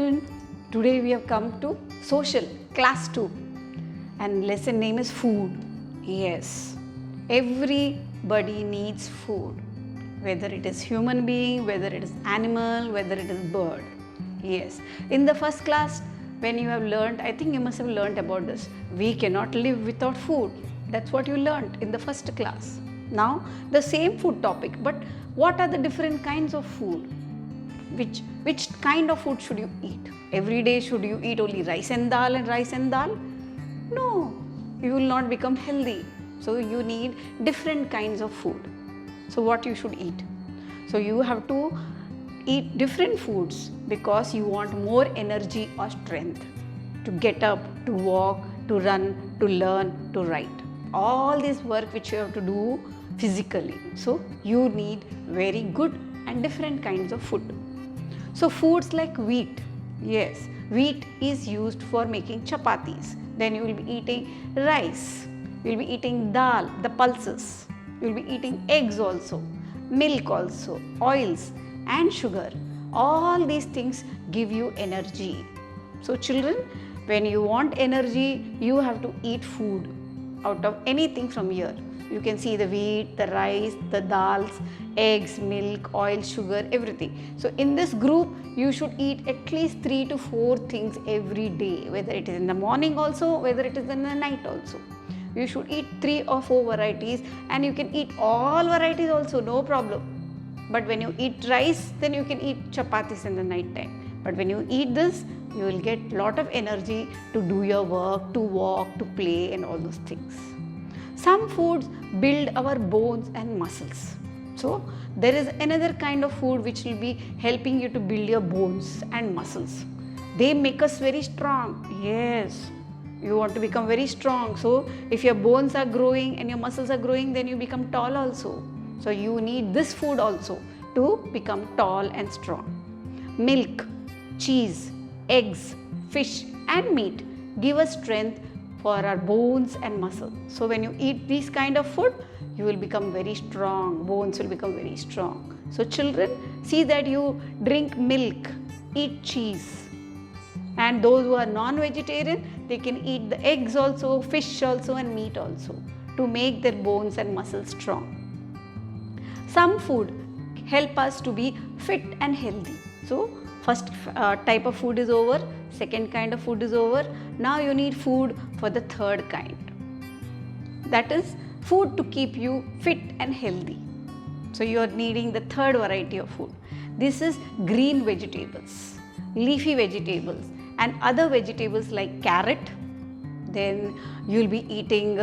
children, today we have come to social, class 2, and lesson name is food. Yes, everybody needs food, whether it is human being, whether it is animal, whether it is bird. Yes, in the first class when you have learned, I think you must have learned about this. We cannot live without food. That's what you learned in the first class. Now the same food topic, but what are the different kinds of food? Which kind of food should you eat? Every day should you eat only rice and dal and rice and dal? No, you will not become healthy. So you need different kinds of food. So what you should eat? So you have to eat different foods because you want more energy or strength to get up, to walk, to run, to learn, to write. All this work which you have to do physically. So you need very good and different kinds of food. So foods like wheat, yes, wheat is used for making chapatis. Then you will be eating rice, you will be eating dal, the pulses, you will be eating eggs also, milk also, oils and sugar. All these things give you energy. So children, when you want energy, you have to eat food out of anything from here. You can see the wheat, the rice, the dals, eggs, milk, oil, sugar, everything. So in this group, you should eat at least 3 to 4 things every day, whether it is in the morning also, whether it is in the night also. You should eat 3 or 4 varieties, and you can eat all varieties also, no problem. But when you eat rice, then you can eat chapatis in the night time. But when you eat this, you will get lot of energy to do your work, to walk, to play and all those things. Some foods build our bones and muscles. So there is another kind of food which will be helping you to build your bones and muscles. They make us very strong. Yes, you want to become very strong. So if your bones are growing and your muscles are growing, then you become tall also. So you need this food also to become tall and strong. Milk, cheese, eggs, fish and meat give us strength for our bones and muscle. So when you eat these kind of food, you will become very strong, bones will become very strong. So children, see that you drink milk, eat cheese. And those who are non-vegetarian, they can eat the eggs also, fish also and meat also to make their bones and muscles strong. Some food help us to be fit and healthy. So first type of food is over, second kind of food is over. Now you need food for the third kind. That is food to keep you fit and healthy. So you are needing the third variety of food. This is green vegetables, leafy vegetables and other vegetables like carrot. Then you will be eating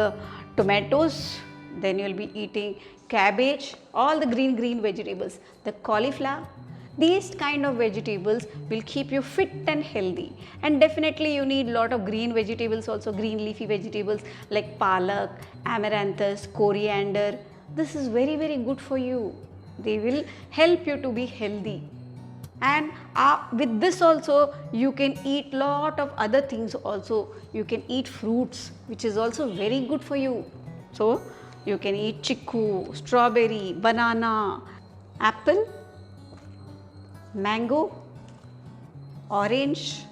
tomatoes. Then you will be eating cabbage, all the green vegetables, the cauliflower. These kind of vegetables will keep you fit and healthy. And definitely you need lot of green vegetables also, green leafy vegetables like palak, amaranthus, coriander. This is very good for you. They will help you to be healthy. And with this also you can eat lot of other things also. You can eat fruits which is also very good for you. So you can eat chiku, strawberry, banana, apple, mango, orange,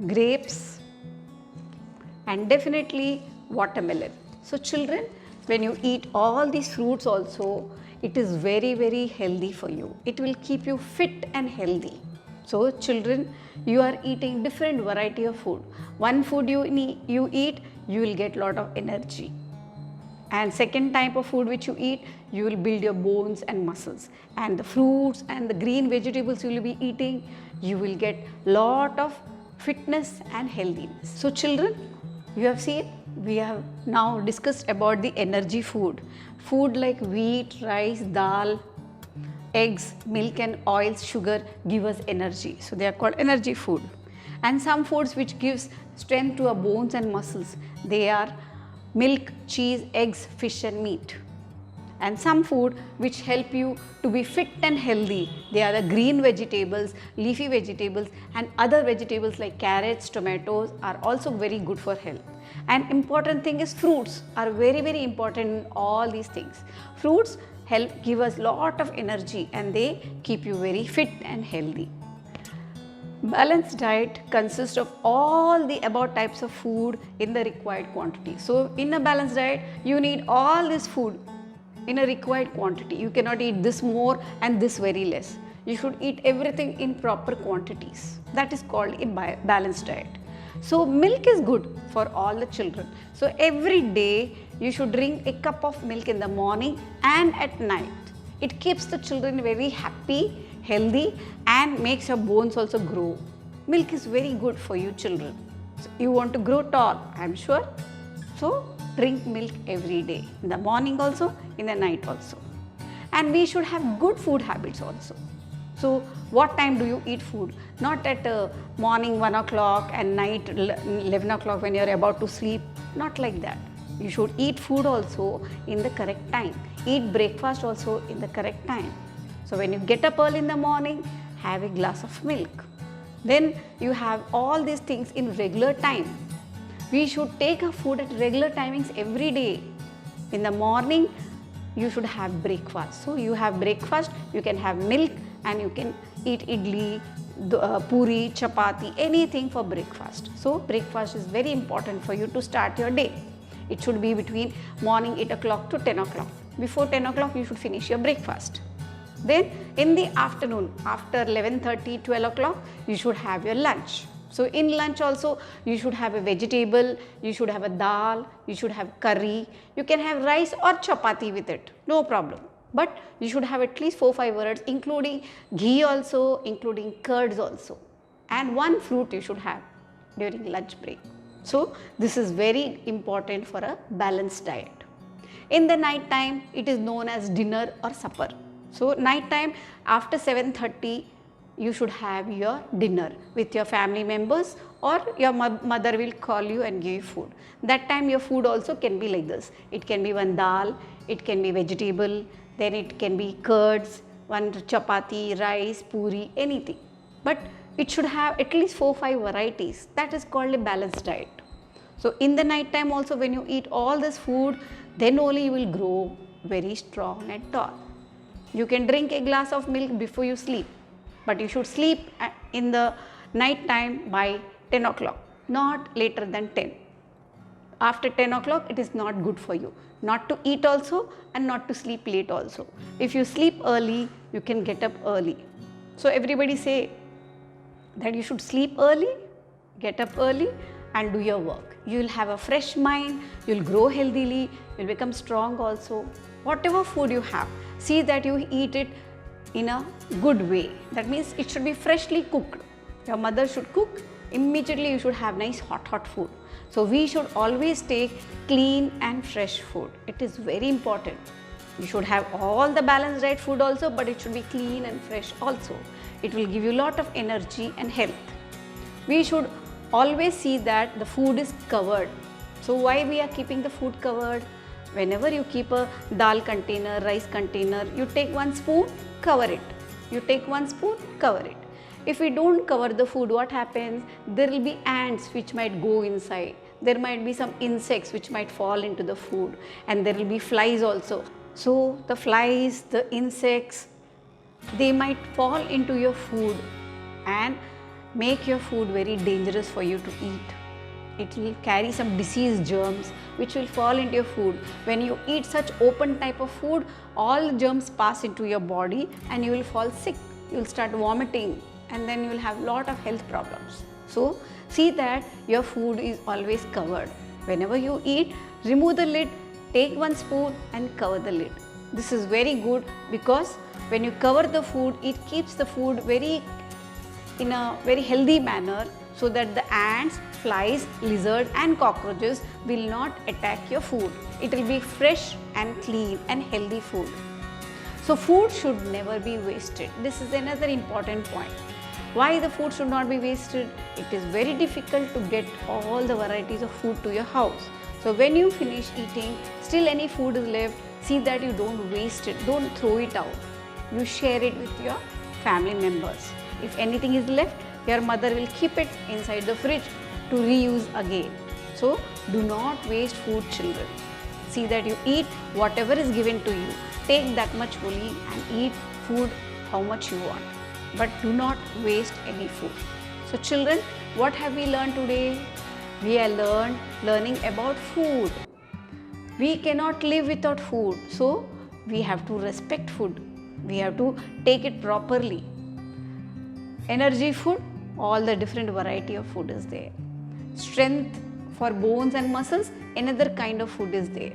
grapes and definitely watermelon. So children, when you eat all these fruits also, it is very healthy for you. It will keep you fit and healthy. So children, you are eating different variety of food. One food you eat, you will get lot of energy. And second type of food which you eat, you will build your bones and muscles. And the fruits and the green vegetables you will be eating, you will get lot of fitness and healthiness. So children, you have seen, we have now discussed about the energy food. Food like wheat, rice, dal, eggs, milk and oils, sugar give us energy. So they are called energy food. And some foods which gives strength to our bones and muscles, they are milk, cheese, eggs, fish and meat. And some food which help you to be fit and healthy, they are the green vegetables, leafy vegetables and other vegetables like carrots, tomatoes are also very good for health. And important thing is fruits are very important in all these things. Fruits help give us lot of energy and they keep you very fit and healthy. Balanced diet consists of all the above types of food in the required quantity. So in a balanced diet, you need all this food in a required quantity. You cannot eat this more and this very less. You should eat everything in proper quantities. That is called a balanced diet. So milk is good for all the children. So every day you should drink a cup of milk in the morning and at night. It keeps the children very happy, healthy, and makes your bones also grow. Milk is very good for you children. So you want to grow tall, I am sure. So drink milk every day, in the morning also, in the night also. And we should have good food habits also. So what time do you eat food? Not at morning 1 o'clock and night 11 o'clock when you are about to sleep. Not like that. You should eat food also in the correct time. Eat breakfast also in the correct time. So when you get up early in the morning, have a glass of milk. Then you have all these things in regular time. We should take our food at regular timings every day. In the morning, you should have breakfast. So you have breakfast, you can have milk, and you can eat idli, puri, chapati, anything for breakfast. So breakfast is very important for you to start your day. It should be between morning 8 o'clock to 10 o'clock. Before 10 o'clock, you should finish your breakfast. Then in the afternoon, after 11:30, 12 o'clock, you should have your lunch. So in lunch also, you should have a vegetable, you should have a dal, you should have curry, you can have rice or chapati with it, no problem. But you should have at least 4-5 varieties, including ghee also, including curds also. And one fruit you should have during lunch break. So this is very important for a balanced diet. In the night time, it is known as dinner or supper. So night time after 7:30, you should have your dinner with your family members, or your mother will call you and give you food. That time your food also can be like this. It can be one dal, it can be vegetable, then it can be curds, one chapati, rice, puri, anything. But it should have at least 4-5 varieties. That is called a balanced diet. So in the night time also, when you eat all this food, then only you will grow very strong and tall. You can drink a glass of milk before you sleep, but you should sleep in the night time by 10 o'clock, not later than 10. After 10 o'clock, it is not good for you. Not to eat also and not to sleep late also. If you sleep early, you can get up early. So everybody say that you should sleep early, get up early and do your work. You will have a fresh mind, you will grow healthily, you will become strong also. Whatever food you have, see that you eat it in a good way. That means it should be freshly cooked. Your mother should cook, immediately you should have nice hot food. So we should always take clean and fresh food. It is very important. You should have all the balanced diet food also, but it should be clean and fresh also. It will give you a lot of energy and health. We should always see that the food is covered. So why we are keeping the food covered? Whenever you keep a dal container, rice container, you take 1 spoon, cover it. You take 1 spoon, cover it. If we don't cover the food, what happens? There will be ants which might go inside. There might be some insects which might fall into the food, and there will be flies also. So the flies, the insects, they might fall into your food and make your food very dangerous for you to eat. It will carry some disease germs which will fall into your food. When you eat such open type of food, all germs pass into your body and you will fall sick. You will start vomiting and then you will have lot of health problems. So see that your food is always covered. Whenever you eat, remove the lid, take 1 spoon and cover the lid. This is very good because when you cover the food, it keeps the food in a very healthy manner, so that the ants, flies, lizards and cockroaches will not attack your food. It will be fresh and clean and healthy food. So food should never be wasted. This is another important point. Why the food should not be wasted? It is very difficult to get all the varieties of food to your house. So when you finish eating, still any food is left, see that you don't waste it, don't throw it out. You share it with your family members. If anything is left, your mother will keep it inside the fridge to reuse again. So do not waste food, children. See that you eat whatever is given to you. Take that much fully and eat food how much you want. But do not waste any food. So children, what have we learned today? We are learning about food. We cannot live without food, so we have to respect food. We have to take it properly. Energy food, all the different variety of food is there. Strength for bones and muscles, another kind of food is there.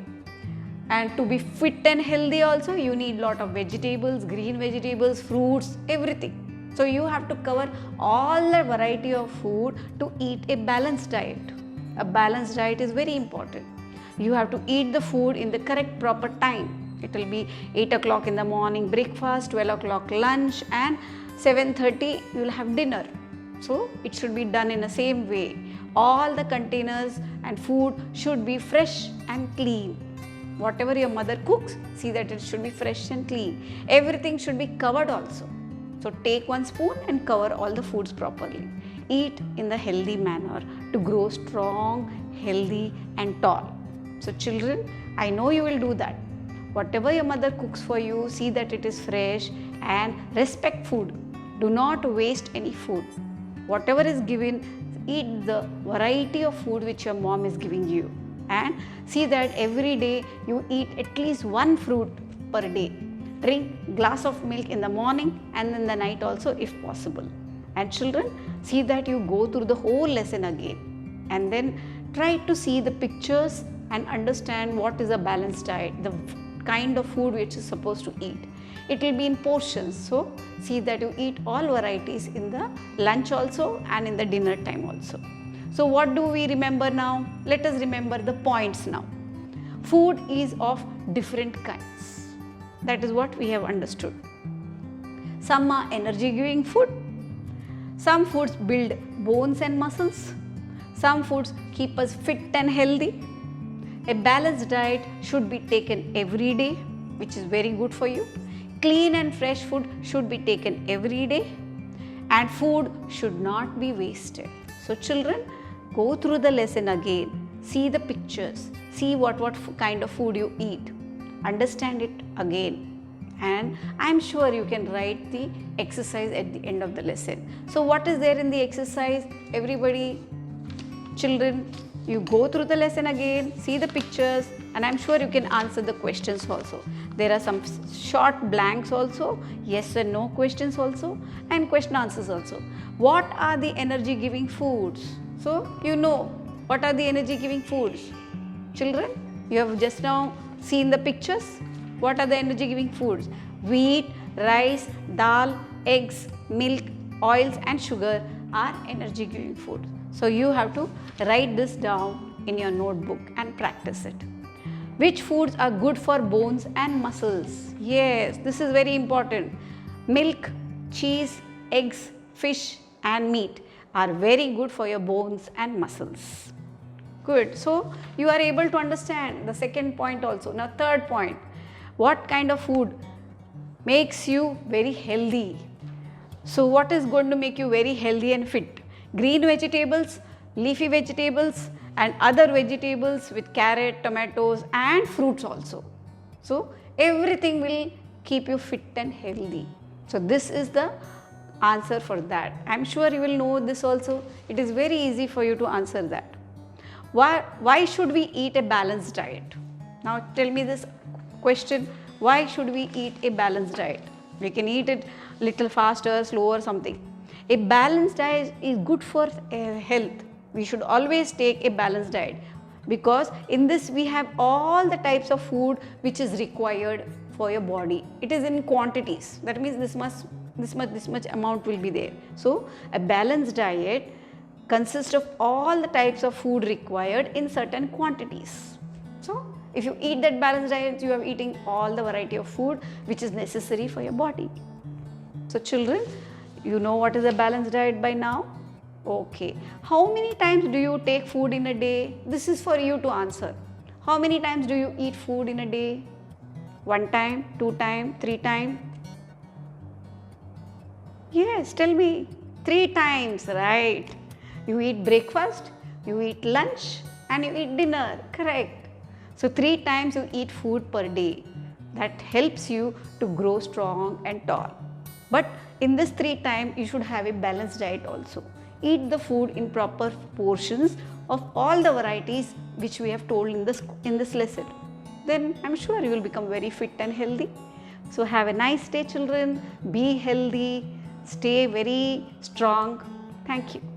And to be fit and healthy also, you need lot of vegetables, green vegetables, fruits, everything. So you have to cover all the variety of food to eat a balanced diet. A balanced diet is very important. You have to eat the food in the correct proper time. It will be 8 o'clock in the morning breakfast, 12 o'clock lunch, and 7:30 you will have dinner. So it should be done in the same way. All the containers and food should be fresh and clean. Whatever your mother cooks, see that it should be fresh and clean. Everything should be covered also. So take one spoon and cover all the foods properly. Eat in the healthy manner to grow strong, healthy and tall. So children, I know you will do that. Whatever your mother cooks for you, see that it is fresh and respect food. Do not waste any food. Whatever is given, eat the variety of food which your mom is giving you. And see that every day you eat at least one fruit per day. Drink glass of milk in the morning and in the night also if possible. And children, see that you go through the whole lesson again. And then try to see the pictures and understand what is a balanced diet, the kind of food which is supposed to eat. It will be in portions, so see that you eat all varieties in the lunch also and in the dinner time also. So what do we remember now? Let us remember the points now. Food is of different kinds. That is what we have understood. Some are energy giving food. Some foods build bones and muscles. Some foods keep us fit and healthy. A balanced diet should be taken every day, which is very good for you. Clean and fresh food should be taken every day, and food should not be wasted. So children, go through the lesson again, see the pictures, see what kind of food you eat, understand it again, and I am sure you can write the exercise at the end of the lesson. So what is there in the exercise? Everybody, children, you go through the lesson again, see the pictures, and I am sure you can answer the questions also. There are some short blanks also, yes and no questions also, and question answers also. What are the energy giving foods? So you know what are the energy giving foods. Children, you have just now seen the pictures. What are the energy giving foods? Wheat, rice, dal, eggs, milk, oils and sugar are energy giving foods. So you have to write this down in your notebook and practice it. Which foods are good for bones and muscles? Yes, this is very important. Milk, cheese, eggs, fish and meat are very good for your bones and muscles. Good. So you are able to understand the second point also. Now third point. What kind of food makes you very healthy? So what is going to make you very healthy and fit? Green vegetables, leafy vegetables and other vegetables with carrot, tomatoes and fruits also. So everything will keep you fit and healthy. So this is the answer for that. I am sure you will know this also. It is very easy for you to answer that. Why should we eat a balanced diet? Now tell me this question. Why should we eat a balanced diet? We can eat it little faster, slower, something. A balanced diet is good for health. We should always take a balanced diet because in this we have all the types of food which is required for your body. It is in quantities. That means this much amount will be there. So a balanced diet consists of all the types of food required in certain quantities. So if you eat that balanced diet, you are eating all the variety of food which is necessary for your body. So children, you know what is a balanced diet by now? Okay. How many times do you take food in a day? This is for you to answer. How many times do you eat food in a day? 1 time, 2 times, 3 times? Yes, tell me. 3 times, right? You eat breakfast, you eat lunch and you eat dinner, correct? So 3 times you eat food per day. That helps you to grow strong and tall. But in this 3 times, you should have a balanced diet also. eat the food in proper portions of all the varieties which we have told in this lesson. Then I'm sure you will become very fit and healthy. So have a nice day, children. Be healthy. Stay very strong. Thank you.